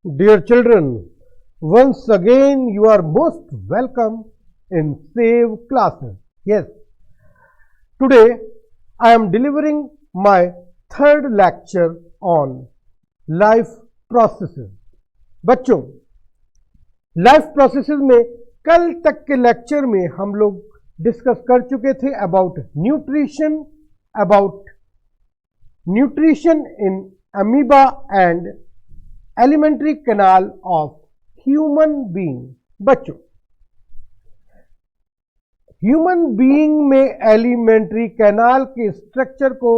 Dear children, once again you are most welcome in SAVE classes. Yes, today I am delivering my third lecture on life processes. बच्चों, life processes में कल तक के lecture में हम लोग discuss कर चुके थे about nutrition in amoeba and alimentary canal of human being. बच्चों, ह्यूमन बीइंग में एलिमेंट्री कैनाल के स्ट्रक्चर को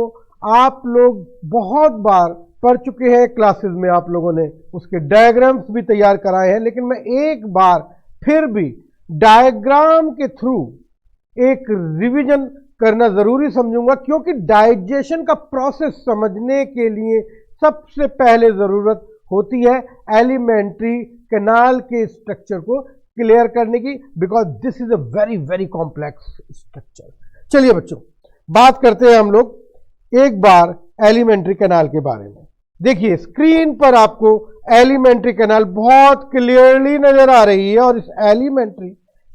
आप लोग बहुत बार पढ़ चुके हैं. क्लासेस में आप लोगों ने उसके डायग्राम्स भी तैयार कराए हैं, लेकिन मैं एक बार फिर भी डायग्राम के थ्रू एक रिवीजन करना जरूरी समझूंगा, क्योंकि डाइजेशन का प्रोसेस समझने के लिए सबसे पहले जरूरत होती है एलिमेंट्री कैनाल के स्ट्रक्चर को क्लियर करने की, because this is a very very complex structure. चलिए बच्चों, बात करते हैं हम लोग एक बार एलिमेंट्री कैनाल के बारे में. देखिए, स्क्रीन पर आपको एलिमेंट्री कैनाल बहुत क्लियरली नजर आ रही है, और इस एलिमेंट्री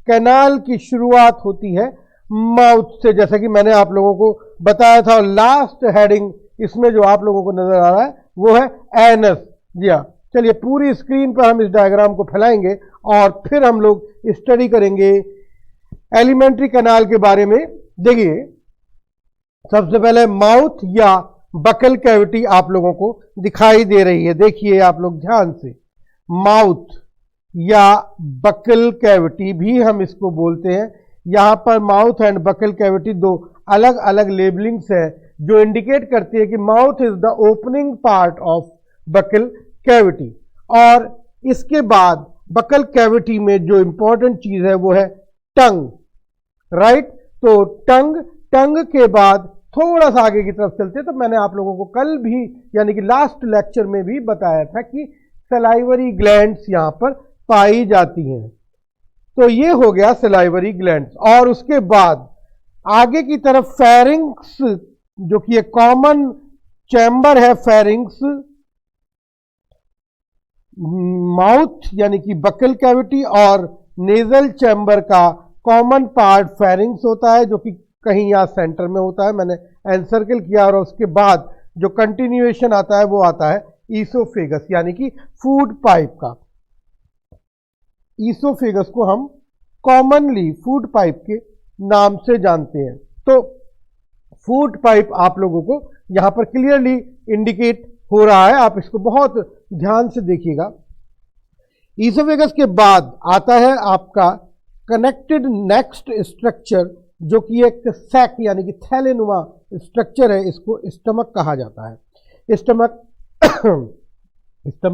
कैनाल की शुरुआत होती है माउथ से, जैसा कि मैंने आप लोगों को बताया था. लास्ट हेडिंग इसमें जो आप लोगों को नजर आ रहा है वो है एनस. जी हाँ, चलिए पूरी स्क्रीन पर हम इस डायग्राम को फैलाएंगे और फिर हम लोग स्टडी करेंगे एलिमेंट्री कैनाल के बारे में. देखिए, सबसे पहले माउथ या बकल कैविटी आप लोगों को दिखाई दे रही है. देखिए आप लोग ध्यान से, माउथ या बकल कैविटी भी हम इसको बोलते हैं. यहां पर माउथ एंड बकल कैविटी दो अलग अलग लेबलिंग्स है जो इंडिकेट करती है कि mouth is the opening part of buccal cavity. और इसके बाद बकल कैविटी में जो इंपॉर्टेंट चीज है वो है टंग. राइट, तो टंग के बाद थोड़ा सा आगे की तरफ चलते, तो मैंने आप लोगों को कल भी यानी कि लास्ट लेक्चर में भी बताया था कि सलाइवरी ग्लैंड्स यहां पर पाई जाती हैं. तो ये हो गया सलाइवरी ग्लैंड्स. और उसके बाद आगे की तरफ फेरिंग्स, जो कि एक कॉमन चैम्बर है. फेरिंग्स, माउथ यानी कि बकल कैविटी और नेजल चैम्बर का कॉमन पार्ट फेरिंग्स होता है, जो कि कहीं यहां सेंटर में होता है. मैंने एनसर्कल किया. और उसके बाद जो कंटिन्यूएशन आता है वो आता है ईसोफेगस यानी कि फूड पाइप का. ईसोफेगस को हम कॉमनली फूड पाइप के नाम से जानते हैं. तो फूड पाइप आप लोगों को यहां पर क्लियरली इंडिकेट हो रहा है, आप इसको बहुत ध्यान से देखिएगा. ईसोफेगस के बाद आता है आपका कनेक्टेड नेक्स्ट स्ट्रक्चर, जो कि एक सैक यानी कि थैलेनुमा स्ट्रक्चर है. इसको स्टमक कहा जाता है. स्टमक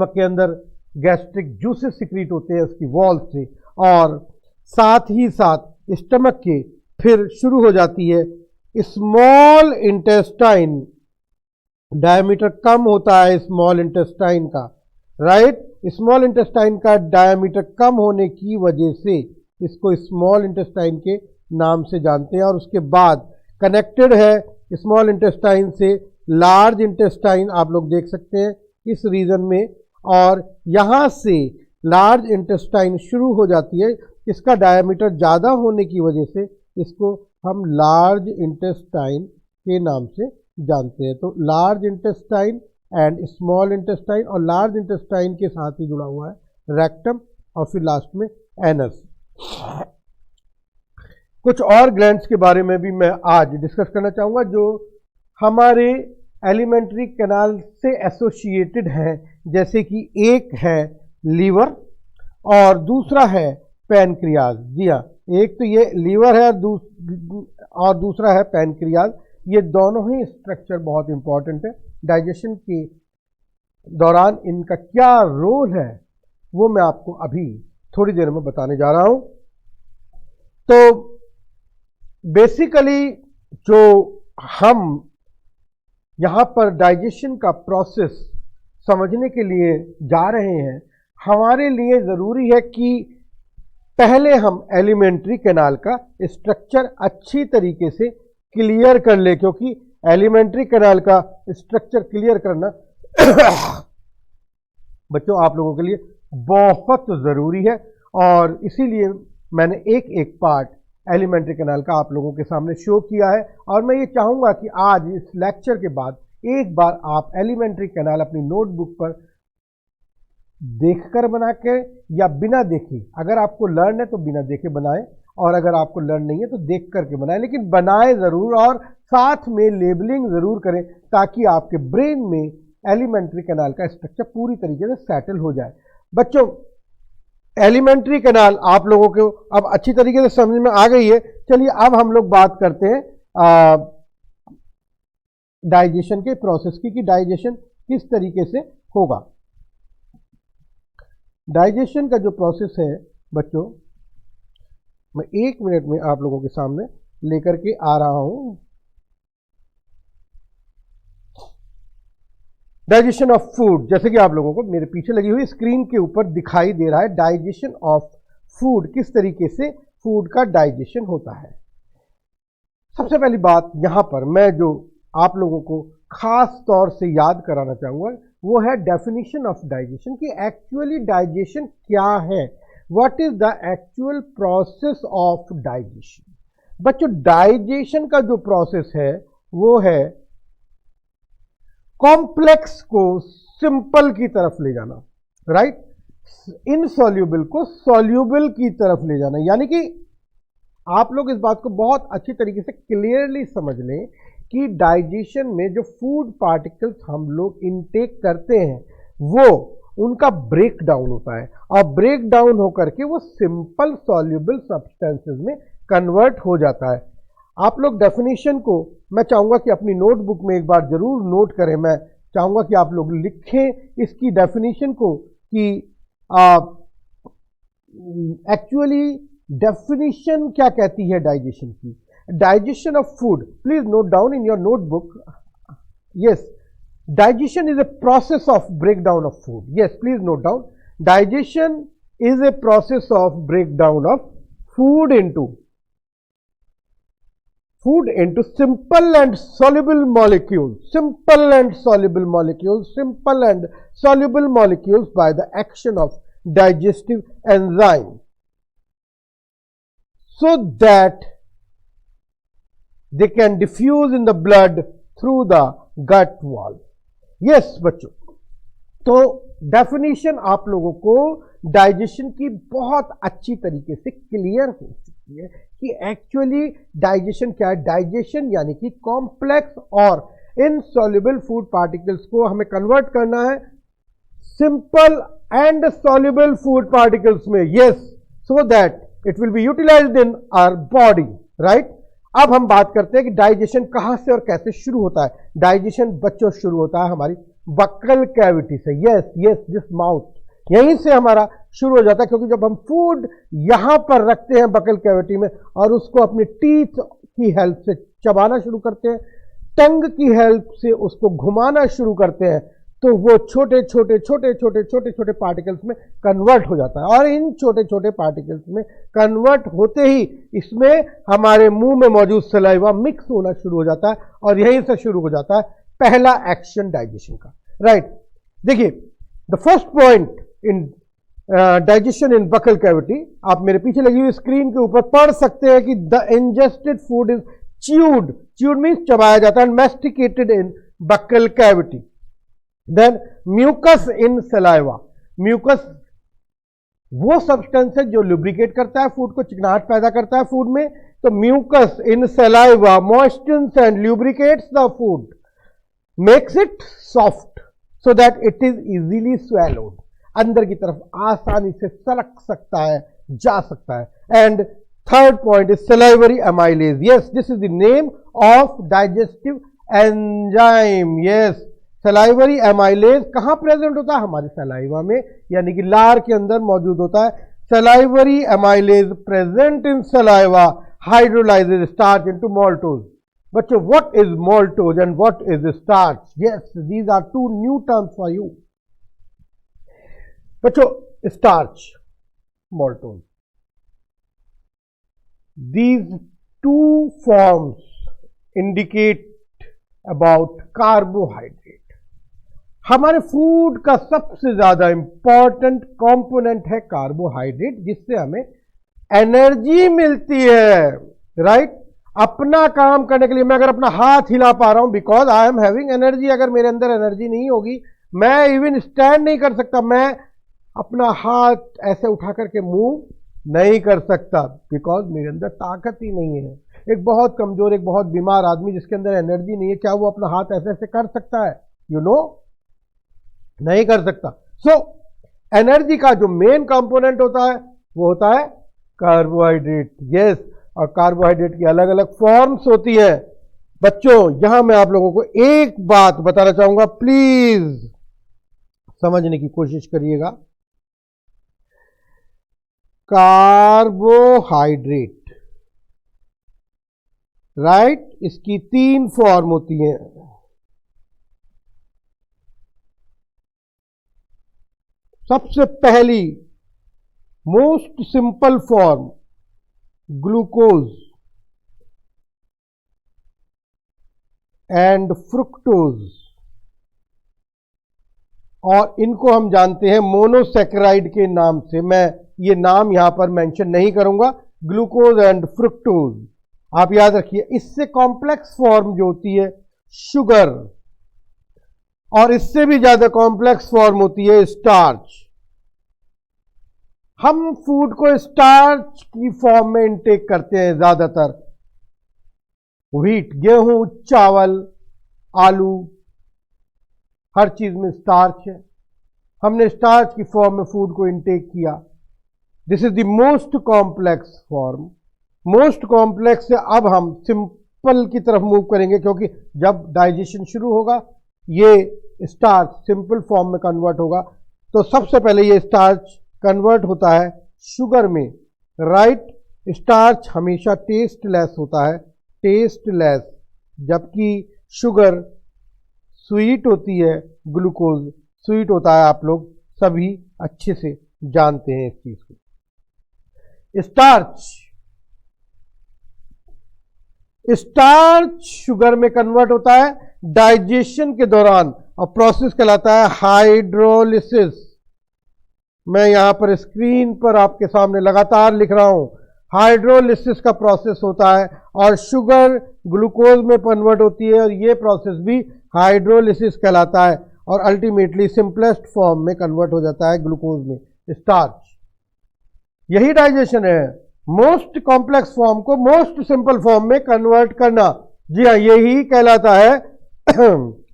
के अंदर गैस्ट्रिक जूसेस सिक्रीट होते हैं उसकी वॉल से, और साथ ही साथ स्टमक के फिर शुरू हो जाती है स्मॉल इंटेस्टाइन. डायमीटर कम होता है स्मॉल इंटेस्टाइन का. राइट, स्मॉल इंटेस्टाइन का डायमीटर कम होने की वजह से इसको स्मॉल इंटेस्टाइन के नाम से जानते हैं. और उसके बाद कनेक्टेड है स्मॉल इंटेस्टाइन से लार्ज इंटेस्टाइन, आप लोग देख सकते हैं इस रीजन में. और यहां से लार्ज इंटेस्टाइन शुरू हो जाती है. इसका डायमीटर ज़्यादा होने की वजह से इसको हम लार्ज इंटेस्टाइन के नाम से जानते हैं. तो large intestine and small intestine, और लार्ज इंटेस्टाइन के साथ ही जुड़ा हुआ है रेक्टम, और फिर लास्ट में एनस. कुछ और ग्लैंड्स के बारे में भी मैं आज डिस्कस करना चाहूँगा जो हमारे एलिमेंट्री कैनाल से एसोसिएटेड है. जैसे कि एक है लीवर और दूसरा है पैनक्रियाज. जी हाँ, एक तो ये लीवर है और दूसरा है पैनक्रियाज. ये दोनों ही स्ट्रक्चर बहुत इंपॉर्टेंट है. डाइजेशन के दौरान इनका क्या रोल है वो मैं आपको अभी थोड़ी देर में बताने जा रहा हूँ. तो बेसिकली जो हम यहाँ पर डाइजेशन का प्रोसेस समझने के लिए जा रहे हैं, हमारे लिए ज़रूरी है कि पहले हम एलिमेंट्री कैनाल का स्ट्रक्चर अच्छी तरीके से क्लियर कर ले, क्योंकि एलिमेंट्री कैनाल का स्ट्रक्चर क्लियर करना बच्चों आप लोगों के लिए बहुत ज़रूरी है, और इसीलिए मैंने एक एक पार्ट एलिमेंट्री कैनाल का आप लोगों के सामने शो किया है। और मैं ये चाहूँगा कि आज इस लेक्चर के बाद एक बार आप एलिमेंट्री कैनाल अपनी नोटबुक पर देखकर बना के या बिना देखे, अगर आपको लर्न है तो बिना देखे बनाएं, और अगर आपको लर्न नहीं है तो देख करके बनाएं, लेकिन बनाएं ज़रूर और साथ में लेबलिंग ज़रूर करें, ताकि आपके ब्रेन में एलिमेंट्री कैनाल का स्ट्रक्चर पूरी तरीके से सेटल हो जाए। बच्चों एलिमेंट्री कैनाल आप लोगों को अब अच्छी तरीके से समझ में आ गई है। चलिए अब हम लोग बात करते हैं डाइजेशन के प्रोसेस की, कि डाइजेशन किस तरीके से होगा। डाइजेशन का जो प्रोसेस है बच्चों, मैं 1 मिनट में आप लोगों के सामने लेकर के आ रहा हूं। डाइजेशन ऑफ फूड, जैसे कि आप लोगों को मेरे पीछे लगी हुई स्क्रीन के ऊपर दिखाई दे रहा है, डाइजेशन ऑफ फूड, किस तरीके से फूड का डाइजेशन होता है। सबसे पहली बात यहां पर मैं जो आप लोगों को खास तौर से याद कराना चाहूंगा वो है डेफिनेशन ऑफ डाइजेशन, कि एक्चुअली डाइजेशन क्या है, what is the actual process of digestion. बच्चों डाइजेशन का जो प्रोसेस है वो है कॉम्प्लेक्स को सिंपल की तरफ ले जाना, राइट, इनसॉल्यूबल को सॉल्यूबल की तरफ ले जाना। यानी कि आप लोग इस बात को बहुत अच्छी तरीके से क्लियरली समझ लें कि डाइजेशन में जो फूड पार्टिकल्स हम लोग इनटेक करते हैं वो उनका ब्रेक डाउन होता है, और ब्रेक डाउन होकर के वो सिंपल सॉल्यूबल सब्सटेंसेस में कन्वर्ट हो जाता है। आप लोग डेफिनेशन को मैं चाहूंगा कि अपनी नोटबुक में एक बार जरूर नोट करें। मैं चाहूंगा कि आप लोग लिखें इसकी डेफिनेशन को, कि एक्चुअली डेफिनेशन क्या कहती है डाइजेशन की। Digestion of food, please note down in your notebook. Yes, digestion is a process of breakdown of food. Yes, please note down. Digestion is a process of breakdown of food into simple and soluble molecules, simple and soluble molecules, simple and soluble molecules by the action of digestive enzyme, so that they can diffuse in the blood through the gut wall. Yes बच्चों, तो definition आप लोगों को digestion की बहुत अच्छी तरीके से क्लियर हो चुकी है कि एक्चुअली डाइजेशन क्या है। डाइजेशन यानी कि कॉम्प्लेक्स और इनसॉल्युबल फूड पार्टिकल्स को हमें कन्वर्ट करना है simple and soluble food particles में, yes, so that it will be utilized in our body, right. अब हम बात करते हैं कि डाइजेशन कहां से और कैसे शुरू होता है। डाइजेशन बच्चों शुरू होता है हमारी बक्कल कैविटी से, यस यस, दिस माउथ, यहीं से हमारा शुरू हो जाता है, क्योंकि जब हम फूड यहां पर रखते हैं बक्कल कैविटी में और उसको अपनी टीथ की हेल्प से चबाना शुरू करते हैं, टंग की हेल्प से उसको घुमाना शुरू करते हैं, तो वो छोटे छोटे छोटे छोटे छोटे छोटे पार्टिकल्स में कन्वर्ट हो जाता है। और इन छोटे छोटे पार्टिकल्स में कन्वर्ट होते ही इसमें हमारे मुंह में मौजूद सलाइवा मिक्स होना शुरू हो जाता है, और यहीं से शुरू हो जाता है पहला एक्शन डाइजेशन का, राइट। देखिए, the first point in digestion in buccal cavity, आप मेरे पीछे लगी हुई स्क्रीन के ऊपर पढ़ सकते हैं कि the ingested food is chewed, chewed means चबाया जाता है, masticated in buccal cavity. Then mucus in saliva, mucus वो सब्सटेंस है जो लुब्रिकेट करता है फूड को, चिकनाहट पैदा करता है फूड में, तो mucus in saliva moistens and lubricates the food, makes it soft so that it is easily swallowed, अंदर की तरफ आसानी से सलक सकता है, जा सकता है। And third point is salivary amylase, yes, this is the name of digestive enzyme. Yes, salivary amylase कहां प्रेजेंट होता है? हमारे सलाइवा में, यानी कि लार के अंदर मौजूद होता है। Salivary amylase present in saliva hydrolyses starch into maltose. बच्चों, what is maltose and what is starch? Yes, these are two new terms for you. बच्चों, starch, maltose. These two forms indicate about carbohydrate. हमारे food का सबसे ज्यादा important component है carbohydrate, जिससे हमें energy मिलती है, राइट। अपना काम करने के लिए मैं अगर अपना हाथ हिला पा रहा हूं because I am having energy. अगर मेरे अंदर एनर्जी नहीं होगी मैं इवन स्टैंड नहीं कर सकता, मैं अपना हाथ ऐसे उठा करके मूव नहीं कर सकता बिकॉज मेरे अंदर ताकत ही नहीं है। एक बहुत कमजोर, एक बहुत बीमार आदमी जिसके अंदर एनर्जी नहीं है, क्या वो अपना हाथ ऐसे ऐसे कर सकता है? यू नो, नहीं कर सकता। सो एनर्जी का जो मेन कंपोनेंट होता है वो होता है कार्बोहाइड्रेट। यस, और कार्बोहाइड्रेट की अलग अलग फॉर्म्स होती है। बच्चों यहां मैं आप लोगों को एक बात बताना चाहूंगा, प्लीज समझने की कोशिश करिएगा। कार्बोहाइड्रेट, राइट, इसकी 3 फॉर्म होती हैं। सबसे पहली most simple form glucose and fructose, और इनको हम जानते हैं मोनोसैकेराइड के नाम से। मैं ये नाम यहां पर मेंशन नहीं करूंगा, ग्लूकोज एंड फ्रुक्टोज आप याद रखिए। इससे कॉम्प्लेक्स फॉर्म जो होती है शुगर, और इससे भी ज्यादा कॉम्प्लेक्स फॉर्म होती है स्टार्च। हम फूड को स्टार्च की फॉर्म में इंटेक करते हैं ज्यादातर। व्हीट, गेहूं, चावल, आलू, हर चीज में स्टार्च है। हमने स्टार्च की फॉर्म में फूड को इंटेक किया। This is the most complex form. Most complex से अब हम सिंपल की तरफ मूव करेंगे, क्योंकि जब डाइजेशन शुरू होगा ये स्टार्च सिंपल फॉर्म में कन्वर्ट होगा। तो सबसे पहले ये स्टार्च कन्वर्ट होता है शुगर में, राइट। स्टार्च हमेशा टेस्टलेस होता है, टेस्टलेस, जबकि शुगर स्वीट होती है, ग्लूकोज स्वीट होता है। आप लोग सभी अच्छे से जानते हैं इस चीज को। स्टार्च शुगर में कन्वर्ट होता है डाइजेशन के दौरान, और प्रोसेस कहलाता है हाइड्रोलिसिस। मैं यहां पर स्क्रीन पर आपके सामने लगातार लिख रहा हूं, हाइड्रोलिसिस का प्रोसेस होता है, और शुगर ग्लूकोज में कन्वर्ट होती है, और ये प्रोसेस भी हाइड्रोलिसिस कहलाता है, और अल्टीमेटली सिंपलेस्ट फॉर्म में कन्वर्ट हो जाता है ग्लूकोज में, स्टार्च। यही डाइजेशन है, मोस्ट कॉम्प्लेक्स फॉर्म को मोस्ट सिंपल फॉर्म में कन्वर्ट करना। जी हाँ, यही कहलाता है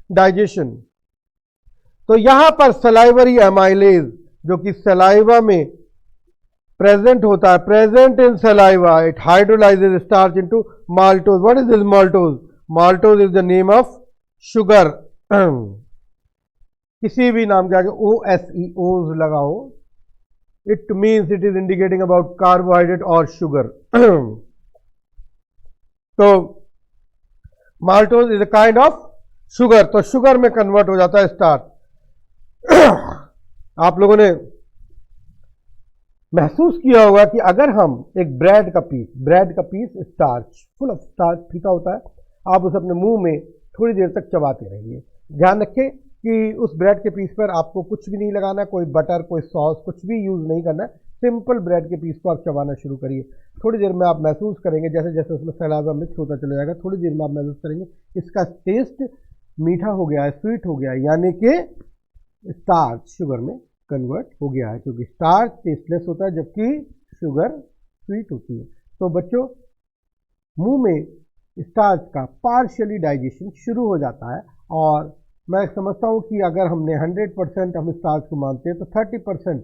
डाइजेशन। तो यहां पर सलाइवरी एमाइलेज जो कि सलाइवा में प्रेजेंट होता है, present in saliva, it hydrolyses starch into maltose. What is this maltose? Maltose is the name of sugar. किसी भी नाम के आगे OSEOs लगाओ, it means it is indicating about carbohydrate और शुगर। तो maltose is a kind of sugar, तो sugar में कन्वर्ट हो जाता है स्टार्च। आप लोगों ने महसूस किया होगा कि अगर हम एक ब्रेड का piece starch, full of starch फीका होता है, आप उसे अपने मुंह में थोड़ी देर तक चबाते रहिए। ध्यान रखें कि उस ब्रेड के पीस पर आपको कुछ भी नहीं लगाना, कोई बटर, कोई सॉस, कुछ भी यूज नहीं करना है। सिंपल ब्रेड के पीस को आप चबाना शुरू करिए। थोड़ी देर में आप महसूस करेंगे, जैसे जैसे उसमें सलाइवा मिक्स होता चला जाएगा, थोड़ी देर में आप महसूस करेंगे इसका टेस्ट मीठा हो गया है, स्वीट हो गया है, यानी कि स्टार्च शुगर में कन्वर्ट हो गया है, क्योंकि स्टार्च टेस्टलेस होता है जबकि शुगर स्वीट होती है। तो बच्चों, मुंह में स्टार्च का पार्शियली डाइजेशन शुरू हो जाता है, और मैं समझता हूं कि अगर हमने 100% हम स्टार्च को मानते हैं तो 30%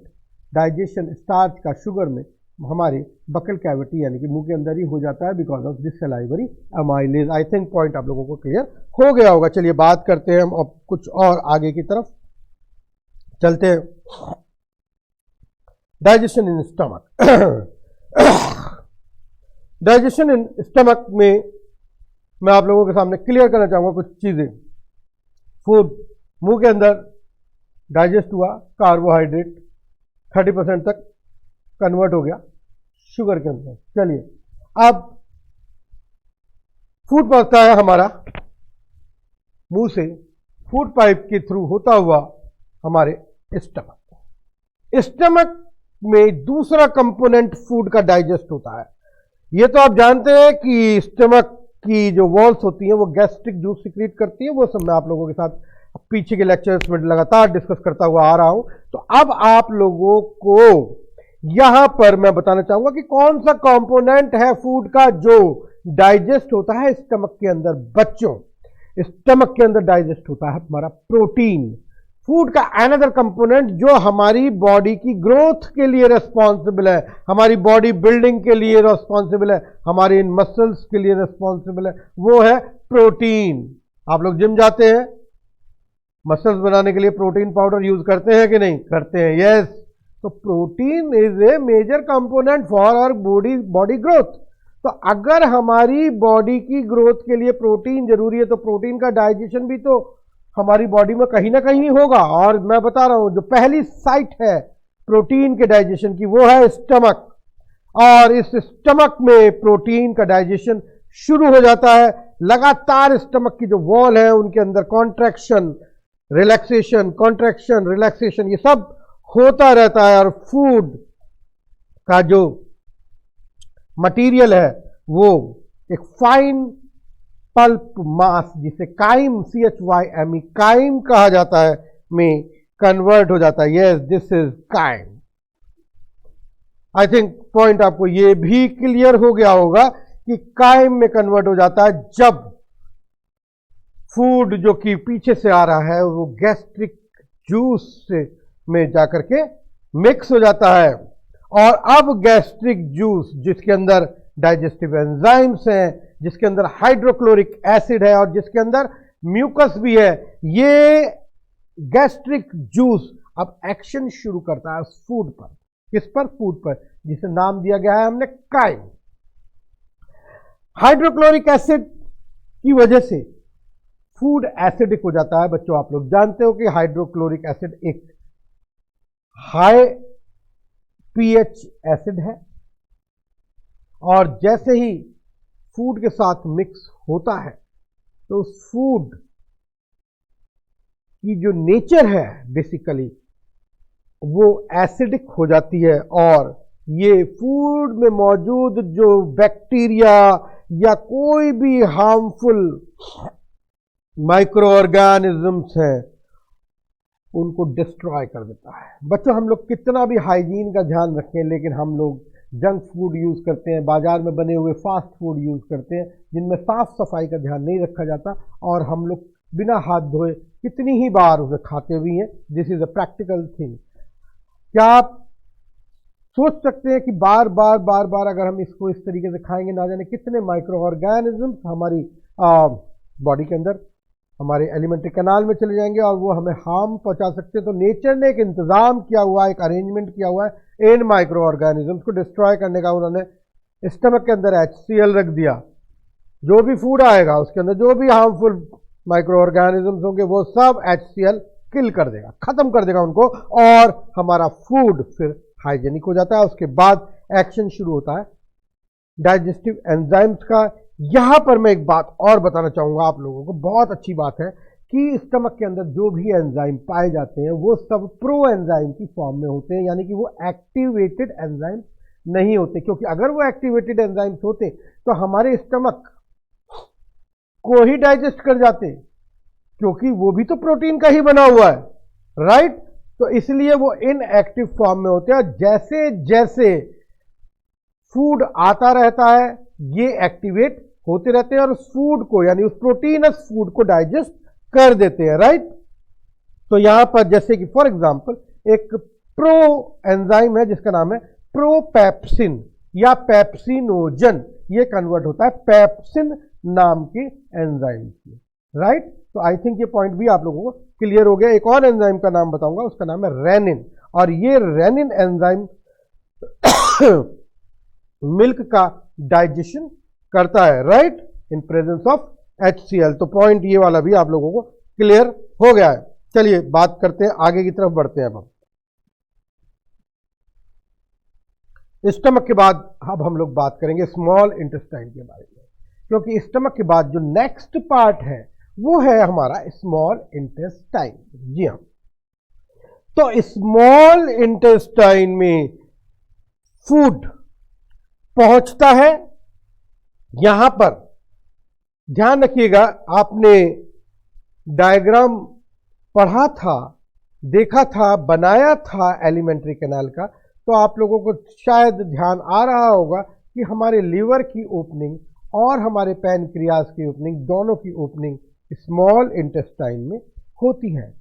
डाइजेशन स्टार्च का शुगर में हमारे बकल कैविटी यानी कि मुंह के अंदर ही हो जाता है, because of this salivary amylase. I think point आप लोगों को क्लियर हो गया होगा। चलिए बात करते हैं हम अब कुछ और आगे की तरफ चलते हैं। Digestion in stomach. Digestion in stomach में मैं आप लोगों के सामने क्लियर करना चाहूंगा कुछ चीजें। फूड मुंह के अंदर डाइजेस्ट हुआ, कार्बोहाइड्रेट 30% तक कन्वर्ट हो गया शुगर के अंदर। चलिए अब फूड पहुंचता है हमारा मुंह से फूड पाइप के थ्रू होता हुआ हमारे स्टमक में दूसरा कंपोनेंट फूड का डाइजेस्ट होता है। ये तो आप जानते हैं कि स्टमक की जो वॉल्स होती हैं वो गैस्ट्रिक जूस सिक्रीट करती है, वो सब मैं आप लोगों के साथ पीछे के लेक्चर्स में लगातार डिस्कस करता हुआ आ रहा हूं। तो अब आप लोगों को यहां पर मैं बताना चाहूंगा कि कौन सा कंपोनेंट है फूड का जो डाइजेस्ट होता है स्टमक के अंदर। बच्चों, स्टमक के अंदर डाइजेस्ट होता है हमारा प्रोटीन। फूड का अनदर कंपोनेंट जो हमारी बॉडी की ग्रोथ के लिए रिस्पॉन्सिबल है, हमारी बॉडी बिल्डिंग के लिए रिस्पॉन्सिबल है, हमारे इन मसल्स के लिए रिस्पॉन्सिबल है, वो है प्रोटीन। आप लोग जिम जाते हैं, मसल्स बनाने के लिए प्रोटीन पाउडर यूज करते हैं कि नहीं करते हैं? यस। तो protein is a major component for our body growth. तो अगर हमारी बॉडी की ग्रोथ के लिए प्रोटीन जरूरी है तो प्रोटीन का डाइजेशन भी तो हमारी बॉडी में कहीं ना कहीं होगा। और मैं बता रहा हूं जो पहली साइट है प्रोटीन के डाइजेशन की वो है स्टमक, और इस स्टमक में प्रोटीन का डाइजेशन शुरू हो जाता है। लगातार स्टमक की जो वॉल है उनके अंदर कॉन्ट्रैक्शन रिलैक्सेशन, कॉन्ट्रैक्शन रिलैक्सेशन, ये सब होता रहता है। और फूड का जो मटेरियल है वो एक फाइन पल्प मास जिसे काइम CHYME काइम कहा जाता है में कन्वर्ट हो जाता है। Yes, this is chyme. I think point आपको ये भी क्लियर हो गया होगा कि काइम में कन्वर्ट हो जाता है जब फूड जो कि पीछे से आ रहा है वो गैस्ट्रिक जूस में जाकर के मिक्स हो जाता है। और अब गैस्ट्रिक जूस जिसके अंदर डाइजेस्टिव एंजाइम्स हैं, जिसके अंदर हाइड्रोक्लोरिक एसिड है और जिसके अंदर म्यूकस भी है, ये गैस्ट्रिक जूस अब एक्शन शुरू करता है फूड पर। किस पर? फूड पर, जिसे नाम दिया गया है हमने काइम। हाइड्रोक्लोरिक एसिड की वजह से फूड एसिडिक हो जाता है। बच्चों, आप लोग जानते हो कि हाइड्रोक्लोरिक एसिड एक हाई pH एसिड है, और जैसे ही फूड के साथ मिक्स होता है तो उस फूड की जो नेचर है बेसिकली वो एसिडिक हो जाती है, और ये फूड में मौजूद जो बैक्टीरिया या कोई भी हार्मफुल माइक्रो ऑर्गेनिजम्स हैं उनको डिस्ट्रॉय कर देता है। बच्चों, हम लोग कितना भी हाइजीन का ध्यान रखें लेकिन हम लोग जंक फूड यूज करते हैं, बाजार में बने हुए फास्ट फूड यूज करते हैं जिनमें साफ सफाई का ध्यान नहीं रखा जाता, और हम लोग बिना हाथ धोए कितनी ही बार उसे खाते भी हैं। This is a practical thing. क्या आप सोच सकते हैं कि बार बार अगर हम इसको इस तरीके से खाएंगे ना जाने कितने माइक्रो ऑर्गेनिजम्स हमारी बॉडी के अंदर हमारे एलिमेंट्री कैनाल में चले जाएंगे और वो हमें हार्म पहुंचा सकते हैं। तो नेचर ने एक इंतजाम किया हुआ है, एक अरेंजमेंट किया हुआ है इन माइक्रो ऑर्गेनिजम्स को डिस्ट्रॉय करने का। उन्होंने स्टमक के अंदर HCl रख दिया, जो भी फूड आएगा उसके अंदर जो भी हार्मफुल माइक्रो ऑर्गेनिजम्स होंगे वो सब HCl किल कर देगा, खत्म कर देगा उनको, और हमारा फूड फिर हाइजेनिक हो जाता है। उसके बाद एक्शन शुरू होता है डाइजेस्टिव एंजाइम्स का। यहां पर मैं एक बात और बताना चाहूंगा आप लोगों को, बहुत अच्छी बात है कि स्टमक के अंदर जो भी एंजाइम पाए जाते हैं वो सब प्रो एंजाइम की फॉर्म में होते हैं, यानी कि वो एक्टिवेटेड एंजाइम नहीं होते। क्योंकि अगर वो एक्टिवेटेड एंजाइम्स होते तो हमारे स्टमक को ही डाइजेस्ट कर जाते, क्योंकि वो भी तो प्रोटीन का ही बना हुआ है, राइट। तो इसलिए वो इनएक्टिव फॉर्म में होते हैं। जैसे जैसे फूड आता रहता है ये एक्टिवेट होते रहते हैं और उस फूड को, यानी उस प्रोटीनस फूड को डाइजेस्ट कर देते हैं, राइट। तो यहां पर जैसे कि फॉर एग्जांपल एक प्रो एंजाइम है जिसका नाम है प्रोपेप्सिन या पेप्सिनोजन, ये कन्वर्ट होता है पेप्सिन नाम के एंजाइम से, राइट। तो आई थिंक ये पॉइंट भी आप लोगों को क्लियर हो गया। एक और एंजाइम का नाम बताऊंगा, उसका नाम है रेनिन, और ये रेनिन एंजाइम मिल्क का डाइजेशन करता है, right, in presence of HCl। तो पॉइंट ये वाला भी आप लोगों को क्लियर हो गया है। चलिए बात करते हैं, आगे की तरफ बढ़ते हैं। अब स्टमक के बाद अब हम लोग बात करेंगे स्मॉल इंटेस्टाइन के बारे में, क्योंकि स्टमक के बाद जो नेक्स्ट पार्ट है वो है हमारा स्मॉल इंटेस्टाइन। जी हाँ, तो स्मॉल इंटेस्टाइन में फूड पहुंचता है। यहां पर ध्यान रखिएगा, आपने डायग्राम पढ़ा था, देखा था, बनाया था एलिमेंट्री कैनाल का, तो आप लोगों को शायद ध्यान आ रहा होगा कि हमारे लीवर की ओपनिंग और हमारे पैनक्रियाज की ओपनिंग, दोनों की ओपनिंग स्मॉल इंटेस्टाइन में होती है।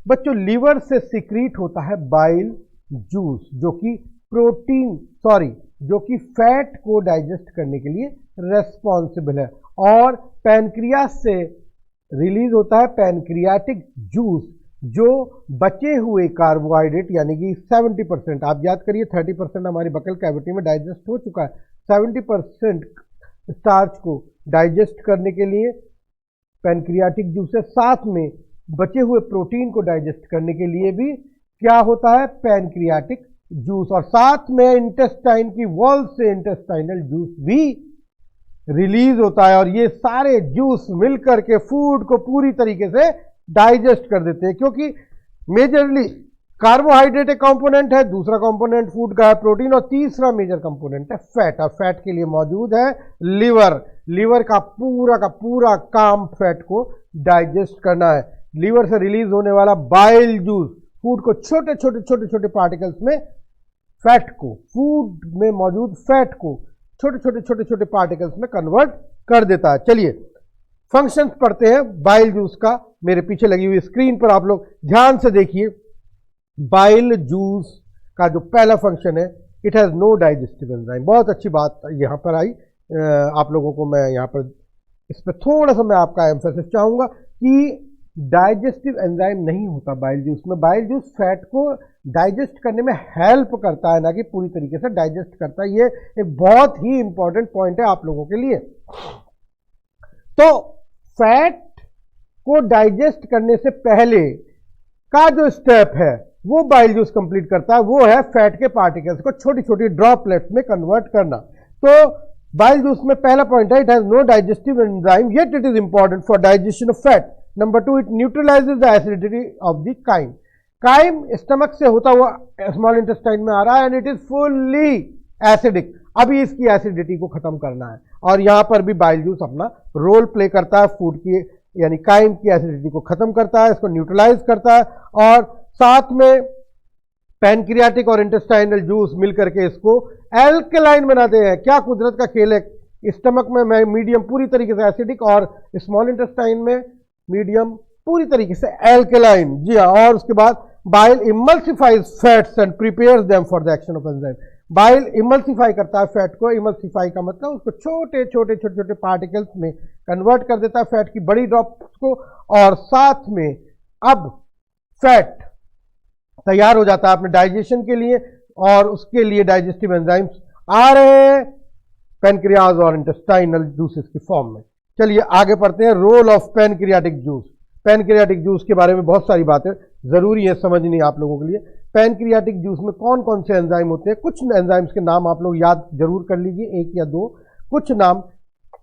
बच्चों, लीवर से सीक्रीट होता है बाइल जूस, जो कि फैट को डाइजेस्ट करने के लिए रेस्पॉन्सिबल है, और पैनक्रियाज से रिलीज होता है पैनक्रियाटिक जूस, जो बचे हुए कार्बोहाइड्रेट यानी कि 70%, आप याद करिए 30% हमारी बकल कैविटी में डाइजेस्ट हो चुका है, 70% स्टार्च को डाइजेस्ट करने के लिए पैनक्रियाटिक जूस है, साथ में बचे हुए प्रोटीन को डाइजेस्ट करने के लिए भी क्या होता है, पैनक्रियाटिक जूस, और साथ में इंटेस्टाइन की वॉल से इंटेस्टाइनल जूस भी रिलीज होता है, और ये सारे जूस मिलकर के फूड को पूरी तरीके से डाइजेस्ट कर देते हैं, क्योंकि मेजरली कार्बोहाइड्रेट एक कंपोनेंट है, दूसरा कंपोनेंट फूड का है प्रोटीन, और तीसरा मेजर कंपोनेंट है फैट, और फैट के लिए मौजूद है लीवर। लीवर का पूरा काम फैट को डाइजेस्ट करना है। लीवर से रिलीज होने वाला बाइल जूस फूड को छोटे पार्टिकल्स में, फैट को, फूड में मौजूद फैट को छोटे पार्टिकल्स में कन्वर्ट कर देता है। चलिए फंक्शंस पढ़ते हैं बाइल जूस का। मेरे पीछे लगी हुई स्क्रीन पर आप लोग ध्यान से देखिए। बाइल जूस का जो पहला फंक्शन है, it has no digestive enzyme. बहुत अच्छी बात यहां पर आई, आप लोगों को मैं यहां पर इस पर थोड़ा सा मैं आपका एम्फेसिस चाहूंगा कि डाइजेस्टिव एंजाइम नहीं होता बाइल जूस में। बाइल जूस फैट को डाइजेस्ट करने में हेल्प करता है, ना कि पूरी तरीके से डाइजेस्ट करता है। ये एक बहुत ही इंपॉर्टेंट पॉइंट है आप लोगों के लिए। तो फैट को डाइजेस्ट करने से पहले का जो स्टेप है वो बाइल जूस कंप्लीट करता है, वो है फैट के पार्टिकल्स को छोटी ड्रॉपलेट्स में कन्वर्ट करना। तो बाइल जूस में पहला पॉइंट है, it has no digestive enzyme yet it is important for digestion of fat. Number 2, it neutralizes the acidity of the chyme. Chyme stomach से होता हुआ स्मॉल इंटेस्टाइन में आ रहा है, and it is fully acidic. अभी इसकी एसिडिटी को खत्म करना है, और यहां पर भी बाइल जूस अपना रोल प्ले करता है, फूड की यानी काइम की एसिडिटी को खत्म करता है, इसको न्यूट्रलाइज करता है, और साथ में पैनक्रियाटिक और इंटेस्टाइनल जूस मिलकर के इसको एल्कलाइन बनाते हैं। क्या कुदरत का खेल है, स्टमक में मीडियम पूरी तरीके से एसिडिक और स्मॉल इंटेस्टाइन में मीडियम पूरी तरीके से एल्कलाइन। जी हाँ, और उसके बाद bile emulsifies fats and prepares them for the action of enzyme. Bile emulsify करता है फैट को। इमल्सिफाई का मतलब उसको छोटे पार्टिकल्स में कन्वर्ट कर देता है, फैट की बड़ी ड्रॉप्स को, और साथ में अब फैट तैयार हो जाता है अपने डाइजेशन के लिए, और उसके लिए डाइजेस्टिव एंजाइम्स आ रहे हैं पैनक्रियाज और इंटेस्टाइनल जूसेस की फॉर्म में। चलिए आगे पढ़ते हैं, role of pancreatic juice. Pancreatic juice के बारे में बहुत सारी बातें जरूरी है समझनी आप लोगों के लिए। पैनक्रियाटिक जूस में कौन कौन से एंजाइम होते हैं, कुछ एंजाइम्स के नाम आप लोग याद जरूर कर लीजिए, एक या दो कुछ नाम,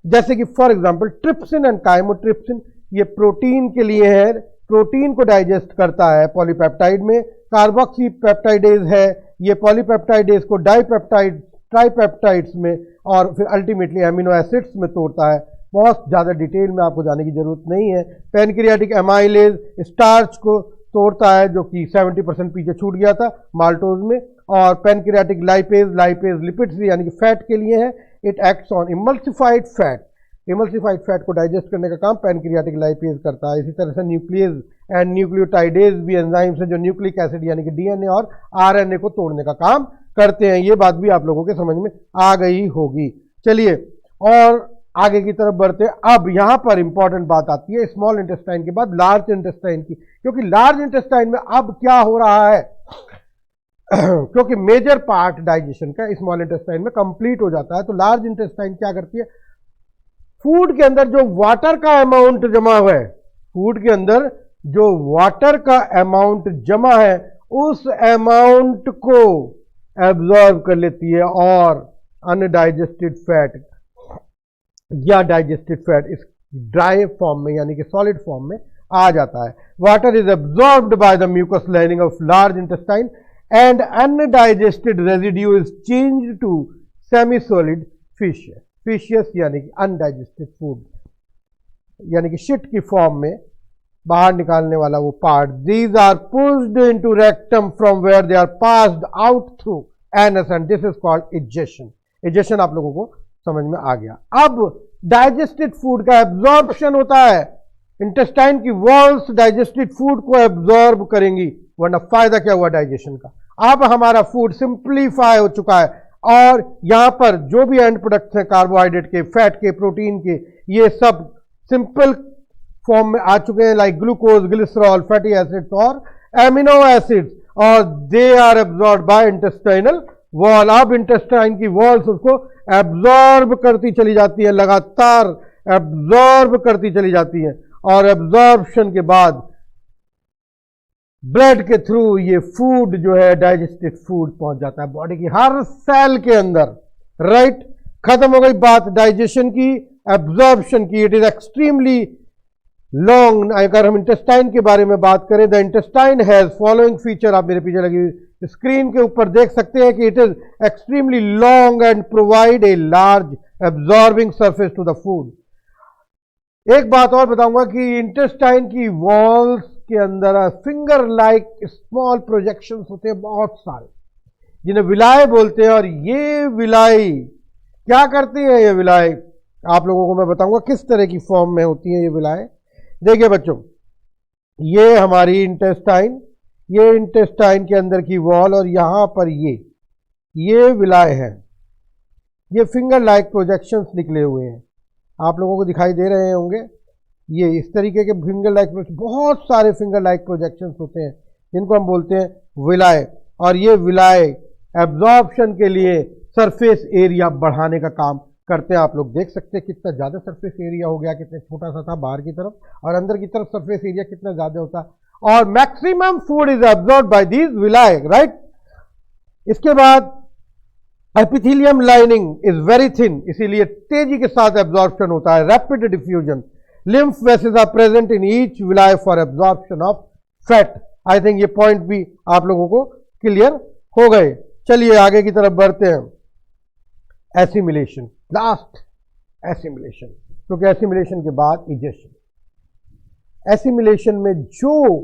जैसे कि for example trypsin and chymotrypsin. ये प्रोटीन के लिए है, प्रोटीन को डाइजेस्ट करता है पॉलीपेप्टाइड में। कार्बोक्सी पेप्टाइडेज है, ये पॉलीपेप्टाइडेज को डाइपेप्टाइड ट्राइपेप्टाइड्स में और फिर अल्टीमेटली एमिनो एसिड्स में तोड़ता है। बहुत ज़्यादा डिटेल में आपको जाने की जरूरत नहीं है। पैनक्रियाटिक एमाइलेज स्टार्च को तोड़ता है, जो कि 70% पीछे छूट गया था माल्टोज में। और पैनक्रियाटिक लाइपेज लिपिड्स यानी कि फैट के लिए है। It acts on emulsified fat. Emulsified fat को डाइजेस्ट करने का काम पैनक्रियाटिक लाइपेज करता है। इसी तरह से न्यूक्लियस एंड न्यूक्लियोटाइडेज भी एंजाइम्स हैं जो न्यूक्लिक एसिड यानी कि डीएनए और आरएनए को तोड़ने का काम करते हैं। ये बात भी आप लोगों के समझ में आ गई होगी। चलिए और आगे की तरफ बढ़ते हैं। अब यहां पर इंपॉर्टेंट बात आती है स्मॉल इंटेस्टाइन के बाद लार्ज इंटेस्टाइन की, क्योंकि लार्ज इंटेस्टाइन में अब क्या हो रहा है क्योंकि मेजर पार्ट डाइजेशन का स्मॉल इंटेस्टाइन में कंप्लीट हो जाता है। तो लार्ज इंटेस्टाइन क्या करती है, फूड के अंदर जो वाटर का अमाउंट जमा हुआ है, फूड के अंदर जो वाटर का अमाउंट जमा है उस अमाउंट को एब्जॉर्ब कर लेती है और अनडाइजेस्टेड फैट या डाइजेस्टेड फैट, ड्राई फॉर्म में यानी कि सॉलिड फॉर्म में आ जाता है। Water is absorbed by the mucus lining of large intestine and undigested residue is changed to semi solid faeces. Faeces यानी कि अनडाइजेस्टेड फूड यानी कि शिट की फॉर्म में बाहर निकालने वाला वो part. These are pushed into rectum from where they are passed out through anus and this is called egestion. Egestion आप लोगों को समझ में आ गया। अब डाइजेस्टेड फूड का एब्जॉर्प्शन होता है। इंटेस्टाइन की वॉल्स डाइजेस्टेड फूड को एब्जॉर्ब करेंगी, वरना फायदा क्या हुआ डाइजेशन का। अब हमारा फूड सिंप्लीफाई हो चुका है और यहां पर जो भी एंड प्रोडक्ट्स हैं कार्बोहाइड्रेट के, फैट के, प्रोटीन के, ये सब सिंपल फॉर्म में आ चुके हैं, like glucose, glycerol, fatty acids और एमिनो एसिड्स, और they are absorb by intestinal wall. अब इंटेस्टाइन की वॉल्स उसको एब्जॉर्ब करती चली जाती है, लगातार एब्जॉर्ब करती चली जाती है, और एब्जॉर्प्शन के बाद ब्लड के थ्रू ये फूड जो है डाइजेस्टेड फूड पहुंच जाता है बॉडी की हर सेल के अंदर। राइट, खत्म हो गई बात डाइजेशन की, एब्जॉर्प्शन की। It is extremely long. अगर हम इंटेस्टाइन के बारे में बात करें, the intestine has following feature, आप मेरे पीछे लगी स्क्रीन के ऊपर देख सकते हैं कि it is extremely long and provide a large absorbing surface to the food. एक बात और बताऊंगा कि इंटेस्टाइन की वॉल्स के अंदर फिंगर लाइक स्मॉल प्रोजेक्शंस होते हैं बहुत सारे, जिन्हें विलाय बोलते हैं। और ये विलाय क्या करती है, ये विलाय आप लोगों को मैं बताऊंगा किस तरह की फॉर्म में होती है ये विलाय। देखिए बच्चों, ये हमारी इंटेस्टाइन, ये इंटेस्टाइन के अंदर की वॉल, और यहां पर ये विलाय है। ये फिंगर लाइक प्रोजेक्शंस निकले हुए हैं, आप लोगों को दिखाई दे रहे होंगे। ये इस तरीके के फिंगर लाइक, बहुत सारे फिंगर लाइक प्रोजेक्शंस होते हैं जिनको हम बोलते हैं विलाय। और ये विलाय एब्जॉर्प्शन के लिए सरफेस एरिया बढ़ाने का काम करते हैं। आप लोग देख सकते हैं कितना ज़्यादा सरफेस एरिया हो गया, कितना छोटा सा था बाहर की तरफ, और अंदर की तरफ सरफेस एरिया कितना ज़्यादा होता है। और maximum food is absorb by these villi. Right, इसके बाद epithelium lining is very thin, इसीलिए तेजी के साथ एब्जॉर्प्शन होता है, rapid diffusion. Lymph vessels are present in each villi for absorption of fat. I think ये पॉइंट भी आप लोगों को क्लियर हो गए। चलिए आगे की तरफ बढ़ते हैं। एसिमिलेशन, लास्ट एसिमिलेशन, क्योंकि एसिमिलेशन के बाद इजेशन। एसिमिलेशन में जो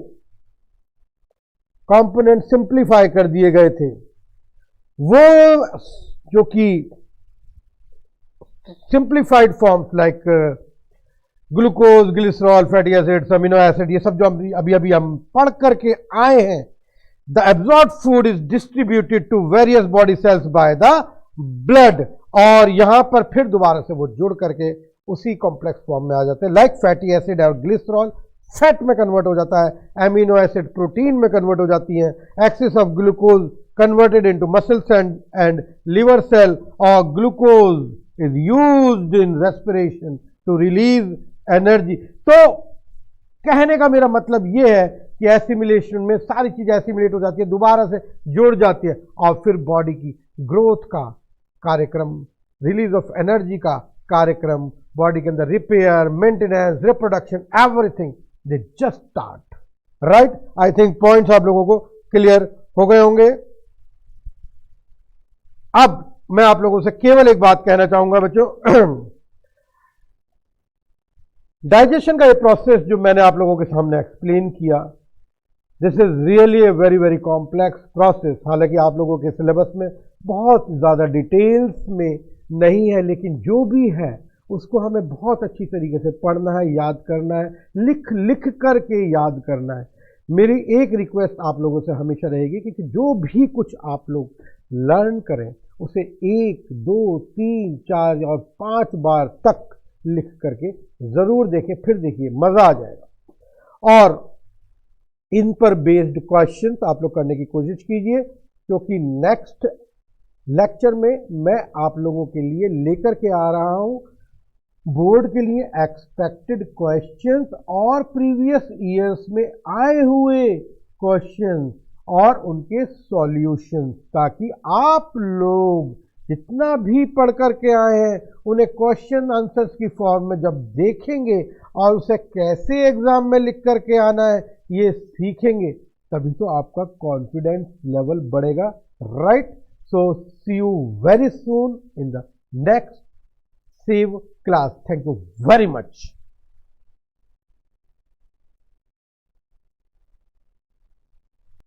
कंपोनेंट सिंप्लीफाई कर दिए गए थे, वो जो कि simplified forms like glucose, glycerol, fatty acids, amino acid, ये सब जो अभी हम पढ़ करके आए हैं, the absorbed food is distributed to various body cells by the blood. और यहां पर फिर दोबारा से वो जुड़ करके उसी कॉम्प्लेक्स फॉर्म में आ जाते हैं, लाइक फैटी एसिड और ग्लिसरॉल फैट में कन्वर्ट हो जाता है, एमिनो एसिड प्रोटीन में कन्वर्ट हो जाती हैं, excess of glucose converted into muscles and liver cell, और glucose is used in respiration to release energy. तो कहने का मेरा मतलब यह है कि एसिमिलेशन में सारी चीजें एसिमिलेट हो जाती है, दोबारा से जुड़ जाती है, और फिर बॉडी की ग्रोथ का कार्यक्रम, रिलीज ऑफ एनर्जी का कार्यक्रम, बॉडी के अंदर repair, maintenance, reproduction, everything they just start. Right, I think points आप लोगों को क्लियर हो गए होंगे। अब मैं आप लोगों से केवल एक बात कहना चाहूंगा बच्चों, डाइजेशन का ये प्रोसेस जो मैंने आप लोगों के सामने एक्सप्लेन किया, this is really a very very complex process. हालांकि आप लोगों के सिलेबस में बहुत ज़्यादा डिटेल्स में नहीं है, लेकिन जो भी है उसको हमें बहुत अच्छी तरीके से पढ़ना है, याद करना है, लिख लिख करके याद करना है। मेरी एक रिक्वेस्ट आप लोगों से हमेशा रहेगी कि जो भी कुछ आप लोग लर्न करें उसे 1, 2, 3, 4 और 5 बार तक लिख करके ज़रूर देखें, फिर देखिए मज़ा आ जाएगा। और इन पर बेस्ड क्वेश्चंस आप लोग करने की कोशिश कीजिए, क्योंकि नेक्स्ट लेक्चर में मैं आप लोगों के लिए लेकर के आ रहा हूं बोर्ड के लिए एक्सपेक्टेड क्वेश्चंस और प्रीवियस ईयर्स में आए हुए क्वेश्चंस और उनके सॉल्यूशंस, ताकि आप लोग जितना भी पढ़ करके आए हैं उन्हें क्वेश्चन आंसर्स की फॉर्म में जब देखेंगे और उसे कैसे एग्जाम में लिख करके आना है ये सीखेंगे, तभी तो आपका कॉन्फिडेंस लेवल बढ़ेगा, right? So see you very soon in the next save class. Thank you very much.